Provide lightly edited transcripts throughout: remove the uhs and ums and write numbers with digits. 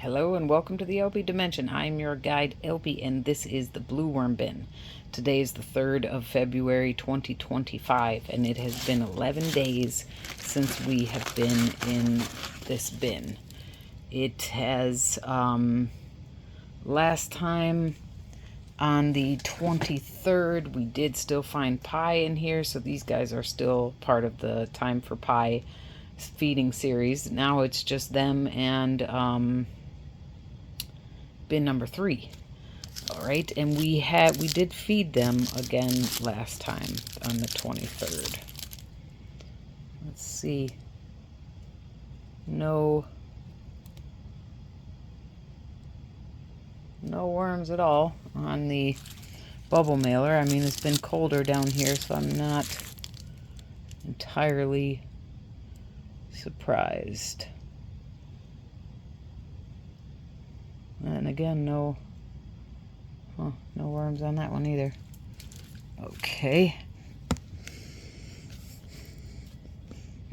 Hello and welcome to the theElpyDimension. I'm your guide Elpy and this is the blue worm bin. Today is the 3rd of February 2025 and it has been 11 days since we have been in this bin. It has, last time on the 23rd we did still find pie in here, so these guys are still part of the Time for Pie feeding series. Now it's just them and bin number 3. All right, and we did feed them again last time on the 23rd. Let's see. No worms at all on the bubble mailer. I mean, it's been colder down here, so I'm not entirely surprised. And again, no worms on that one either. Okay.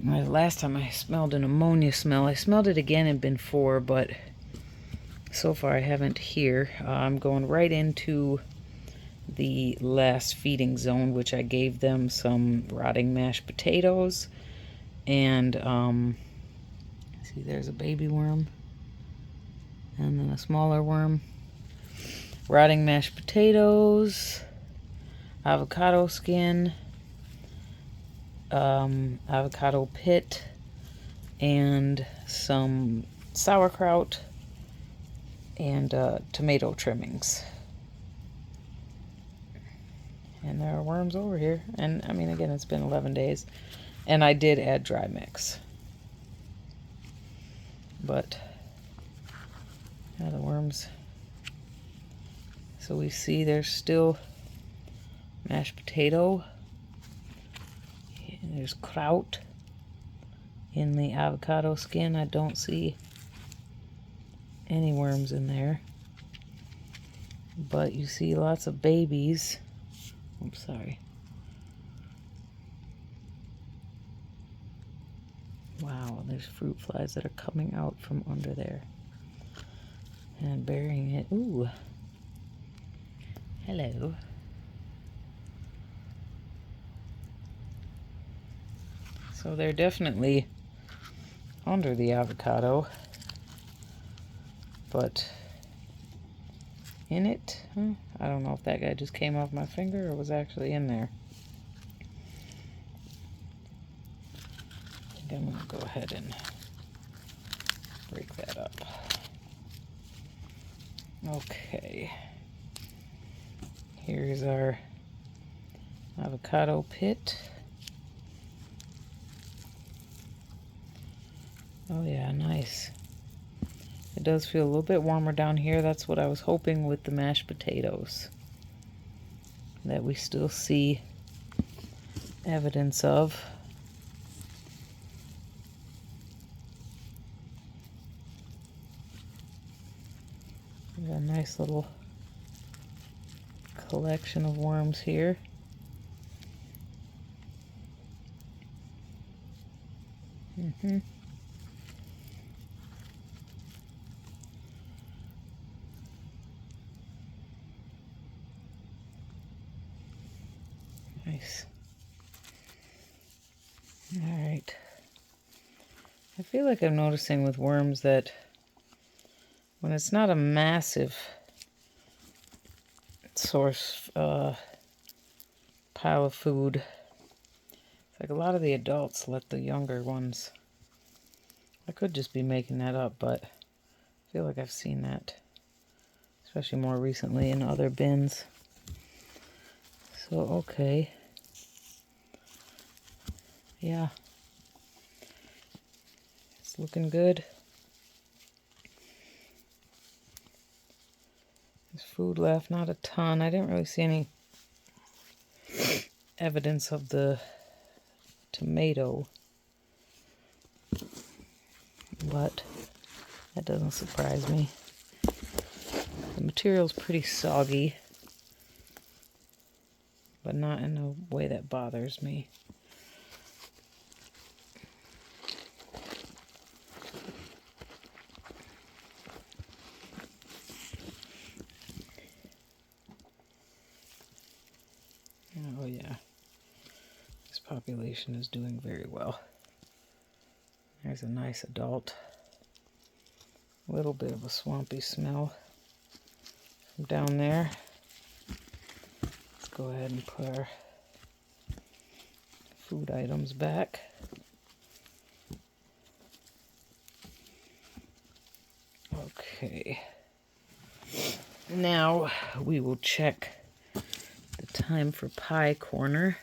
Last time I smelled an ammonia smell. I smelled it again in bin 4, but so far I haven't here. I'm going right into the last feeding zone, which I gave them some rotting mashed potatoes. And, see, there's a baby worm. And then a smaller worm. Rotting mashed potatoes, avocado skin, avocado pit, and some sauerkraut and tomato trimmings. And there are worms over here. And I mean, again, it's been 11 days. And I did add dry mix. But yeah, the worms. So we see there's still mashed potato. And there's kraut in the avocado skin. I don't see any worms in there. But you see lots of babies. Oops, sorry. Wow, there's fruit flies that are coming out from under there. And burying it. Ooh. Hello. So they're definitely under the avocado, but in it, I don't know if that guy just came off my finger or was actually in there. I think I'm going to go ahead and break that up. Okay. Here's our avocado pit. Oh yeah, nice. It does feel a little bit warmer down here. That's what I was hoping with the mashed potatoes. That we still see evidence of. Got a nice little collection of worms here. Nice. All right. I feel like I'm noticing with worms that when it's not a massive source pile of food, it's like a lot of the adults let the younger ones. I could just be making that up, but I feel like I've seen that, especially more recently in other bins. So, okay. Yeah. It's looking good. There's food left, not a ton. I didn't really see any evidence of the tomato, but that doesn't surprise me. The material's pretty soggy, but not in a way that bothers me. population is doing very well. There's a nice adult. A little bit of a swampy smell from down there. Let's go ahead and put our food items back. Okay. Now we will check the time for pie corner.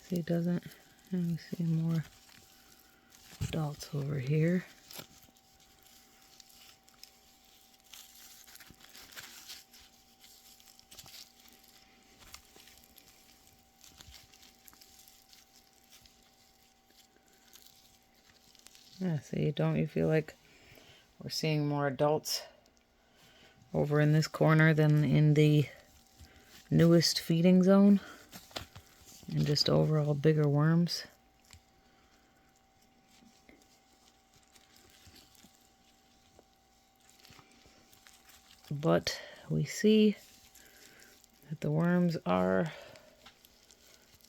See, it doesn't. Let me see more adults over here. Yeah, see, don't you feel like we're seeing more adults over in this corner than in the newest feeding zone? And just overall bigger worms. But we see that the worms are,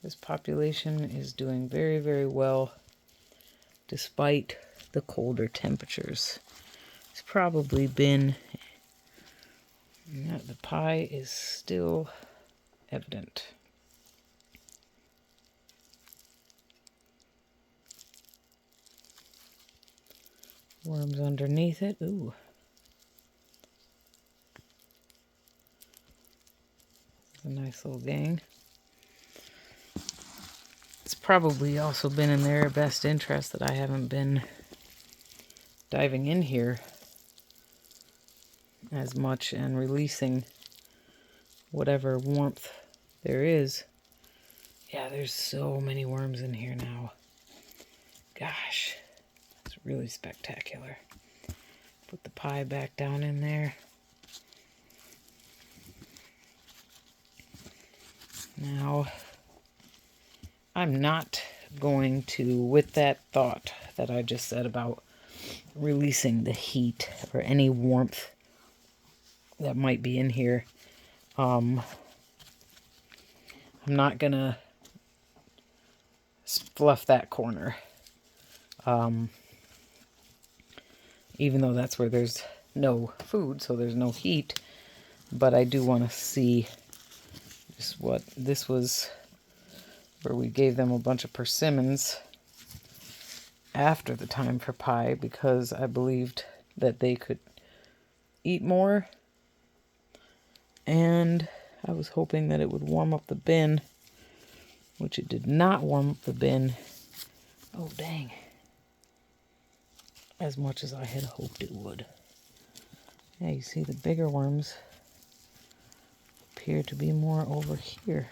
this population is doing very, very well despite the colder temperatures. It's probably been, the pie is still evident. Worms underneath it. Ooh. A nice little gang. It's probably also been in their best interest that I haven't been diving in here as much and releasing whatever warmth there is. Yeah, there's so many worms in here now. Gosh. Really spectacular. Put the pie back down in there. Now, I'm not going to, with that thought that I just said about releasing the heat or any warmth that might be in here, I'm not gonna fluff that corner. Even though that's where there's no food, so there's no heat. But I do want to see just what this was, where we gave them a bunch of persimmons after the time for pie because I believed that they could eat more. And I was hoping that it would warm up the bin, which it did not warm up the bin. Oh, dang. As much as I had hoped it would. Yeah, you see the bigger worms appear to be more over here.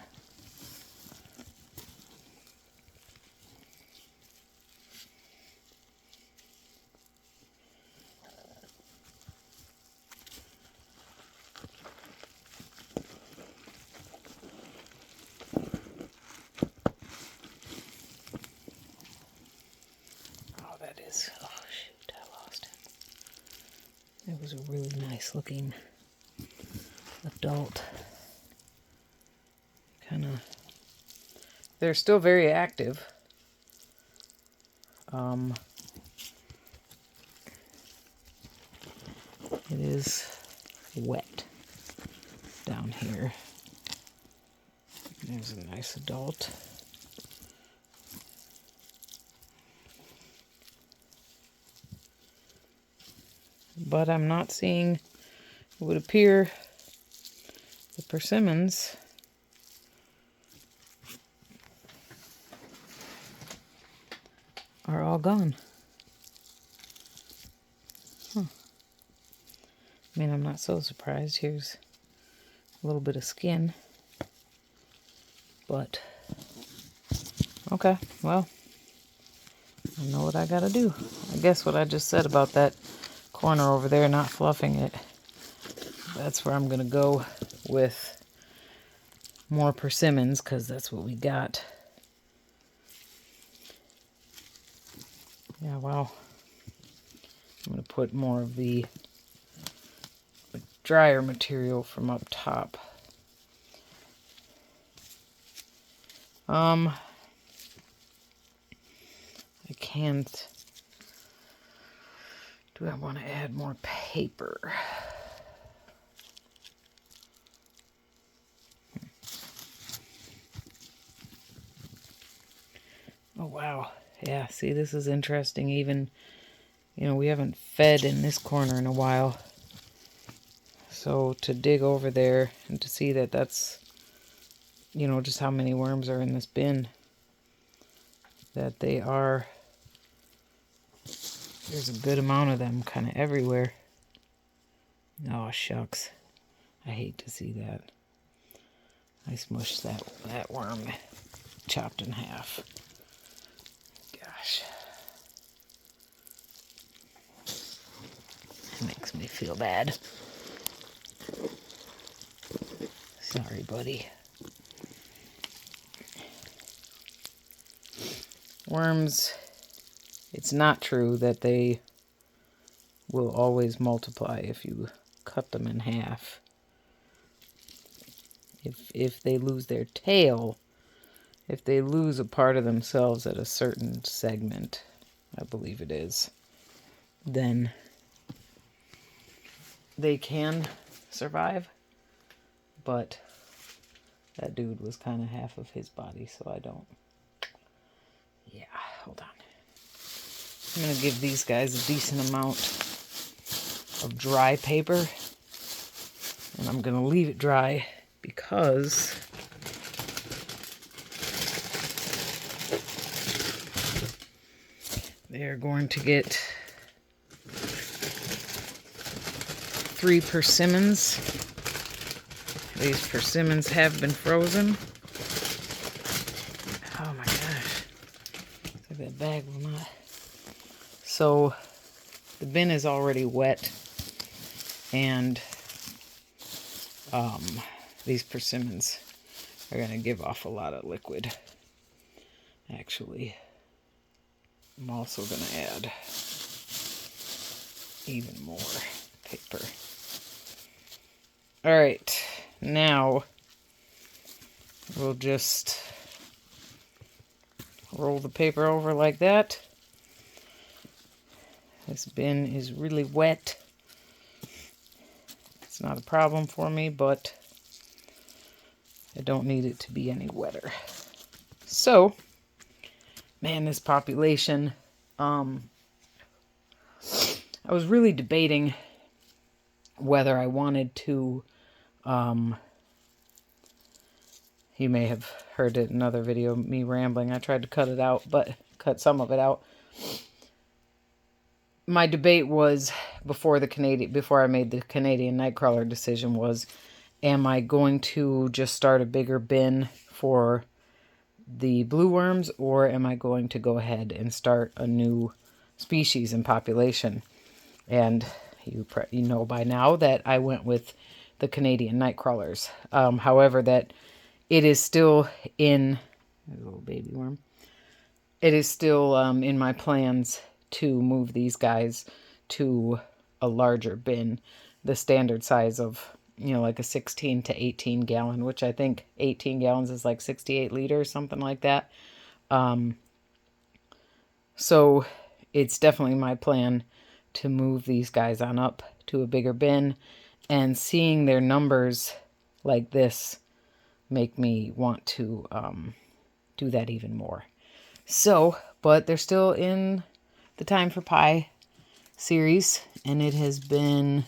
Oh, that is, oh shoot, I lost it. It was a really nice looking adult. Kind of, they're still very active. It is wet down here. There's a nice adult. But I'm not seeing, it would appear, the persimmons are all gone. Huh. I mean, I'm not so surprised. Here's a little bit of skin. But, okay, well, I know what I gotta do. I guess what I just said about that corner over there, not fluffing it, that's where I'm gonna go with more persimmons because that's what we got. Yeah, wow. I'm going to put more of the drier material from up top. I can't. Do I want to add more paper? Oh, wow. Yeah, see, this is interesting. Even, you know, we haven't fed in this corner in a while. So to dig over there and to see that that's, you know, just how many worms are in this bin. That they are, there's a good amount of them kind of everywhere. Oh, shucks. I hate to see that. I smushed that worm chopped in half. Gosh. It makes me feel bad. Sorry, buddy. Worms, it's not true that they will always multiply if you cut them in half. If they lose their tail, if they lose a part of themselves at a certain segment, I believe it is, then they can survive. But that dude was kind of half of his body, so I don't. Yeah, hold on. I'm going to give these guys a decent amount of dry paper. And I'm going to leave it dry because they're going to get 3 persimmons. These persimmons have been frozen. Oh my gosh. Looks like that bag will not. So the bin is already wet, and these persimmons are going to give off a lot of liquid. Actually, I'm also going to add even more paper. All right, now we'll just roll the paper over like that. This bin is really wet. It's not a problem for me, but I don't need it to be any wetter. So, man, this population, I was really debating whether I wanted to, you may have heard it in another video, me rambling. I tried to cut it out, but cut some of it out. My debate was before I made the Canadian Nightcrawler decision was, am I going to just start a bigger bin for the blue worms, or am I going to go ahead and start a new species and population? And you know by now that I went with the Canadian Nightcrawlers. However, that it is still in, a little baby worm, it is still in my plans to move these guys to a larger bin, the standard size of, you know, like a 16 to 18 gallon, which I think 18 gallons is like 68 liters, something like that. So it's definitely my plan to move these guys on up to a bigger bin, and seeing their numbers like this make me want to do that even more. So, but they're still in the Time for Pie series, and it has been,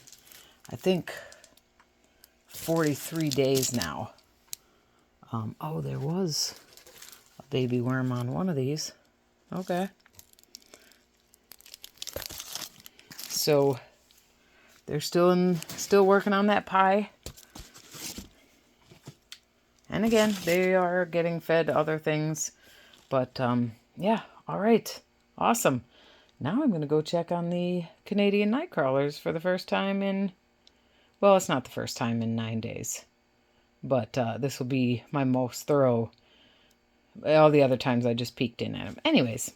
I think, 43 days now. Oh, there was a baby worm on one of these. Okay. So they're still working on that pie. And again, they are getting fed other things. But yeah, all right. Awesome. Now I'm going to go check on the Canadian Nightcrawlers for the first time in, well, it's not the first time in 9 days. but this will be my most thorough. All the other times I just peeked in at them. Anyways,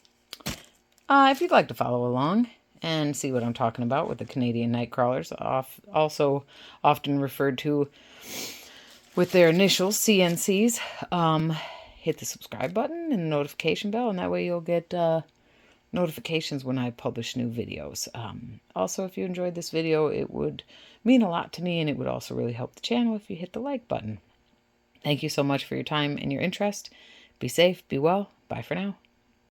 if you'd like to follow along and see what I'm talking about with the Canadian night crawlers, also often referred to with their initials, CNCs, hit the subscribe button and the notification bell, and that way you'll get notifications when I publish new videos. Also, if you enjoyed this video, it would mean a lot to me, and it would also really help the channel if you hit the like button. Thank you so much for your time and your interest. Be safe, be well. Bye for now.